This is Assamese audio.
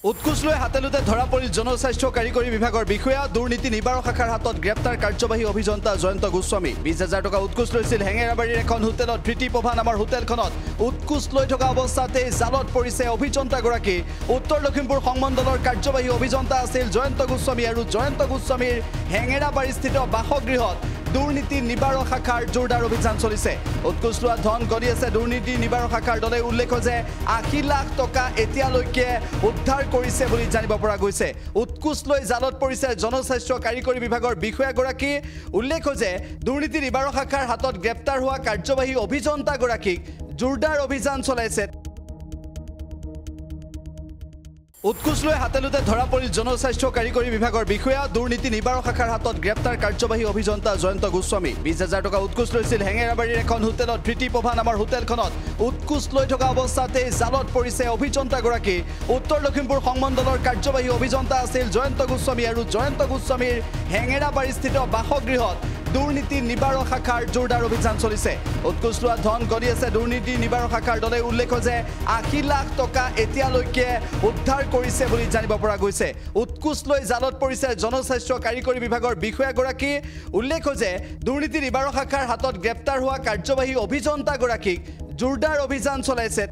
উৎকোচ লৈ হাতেলোতে ধৰা পৰিল জনস্বাস্থ্য কাৰিকৰী বিভাগৰ বিষয়া দুৰ্নীতি নিবাৰক শাখাৰ হাতত গ্ৰেপ্তাৰ কাৰ্যবাহী অভিযন্তা জয়ন্ত গোস্বামী 20,000 টকা উৎকোচ লৈছিল হেঙেৰাবাৰীৰ এখন হোটেলত প্ৰীতিপ্ৰভা নামৰ হোটেলখনত উৎকোচ লৈ থকা অৱস্থাতে জালত পৰিছে অভিযন্তাগৰাকী উত্তৰ লখিমপুৰ সংমণ্ডলৰ কাৰ্যবাহী অভিযন্তা আছিল জয়ন্ত গোস্বামী আৰু জয়ন্ত গোস্বামীৰ হেঙেৰাবাৰীস্থিত বাসগৃহত দুৰ্নীতি নিবাৰক শাখাৰ জোৰদাৰ অভিযান চলিছে উৎকোচ লোৱা ধন গণি আছে দুৰ্নীতি নিবাৰক শাখাৰ দলে উল্লেখ যে 80 লাখ টকা এতিয়ালৈকে উদ্ধাৰ কৰিছে বুলি জানিব পৰা গৈছে উৎকোচ লৈ জালত পৰিছে জনস্বাস্থ্য কাৰিকৰী বিভাগৰ বিষয়াগৰাকী উল্লেখ যে দুৰ্নীতি নিবাৰক শাখাৰ হাতত গ্ৰেপ্তাৰ হোৱা কাৰ্যবাহী অভিযন্তাগৰাকীক জোৰদাৰ অভিযান চলাইছে উৎকোচ লৈ হাতেলোতে ধৰা পৰিল জনস্বাস্থ্য কাৰিকৰী বিভাগৰ বিষয়া দুৰ্নীতি নিবাৰক শাখাৰ হাতত গ্ৰেপ্তাৰ হোৱা কাৰ্যবাহী অভিযন্তাগৰাকীক জোৰদাৰ অভিযান চলাইছে উৎকোচ লৈ হাতেলোতে ধৰা পৰিল জনস্বাস্থ্য কাৰিকৰী বিভাগৰ বিষয়া দুৰ্নীতি নিবাৰক শাখাৰ হাতত গ্ৰেপ্তাৰ কাৰ্যবাহী অভিযন্তা জয়ন্ত গোস্বামী 20,000 টকা উৎকোচ লৈছিল হেঙেৰাবাৰীৰ এখন হোটেলত প্ৰীতিপ্ৰভা নামৰ হোটেলখনত উৎকোচ লৈ থকা অৱস্থাতে জালত পৰিছে অভিযন্তাগৰাকী উত্তৰ লখিমপুৰ সংমণ্ডলৰ কাৰ্যবাহী অভিযন্তা আছিল জয়ন্ত গোস্বামী আৰু জয়ন্ত গোস্বামীৰ হেঙেৰাবাৰীস্থিত বাসগৃহত দুৰ্নীতি নিবাৰক শাখাৰ জোৰদাৰ অভিযান চলিছে উৎকোচ লোৱা ধন গণি আছে দুৰ্নীতি নিবাৰক শাখাৰ দলে উল্লেখ যে 80 লাখ টকা এতিয়ালৈকে উদ্ধাৰ কৰিছে বুলি জানিব পৰা গৈছে উৎকোচ লৈ জালত পৰিছে জনস্বাস্থ্য কাৰিকৰী বিভাগৰ বিষয়াগৰাকী উল্লেখ যে দুৰ্নীতি নিবাৰক শাখাৰ হাতত গ্ৰেপ্তাৰ হোৱা কাৰ্যবাহী অভিযন্তাগৰাকীক জোৰদাৰ অভিযান চলাইছে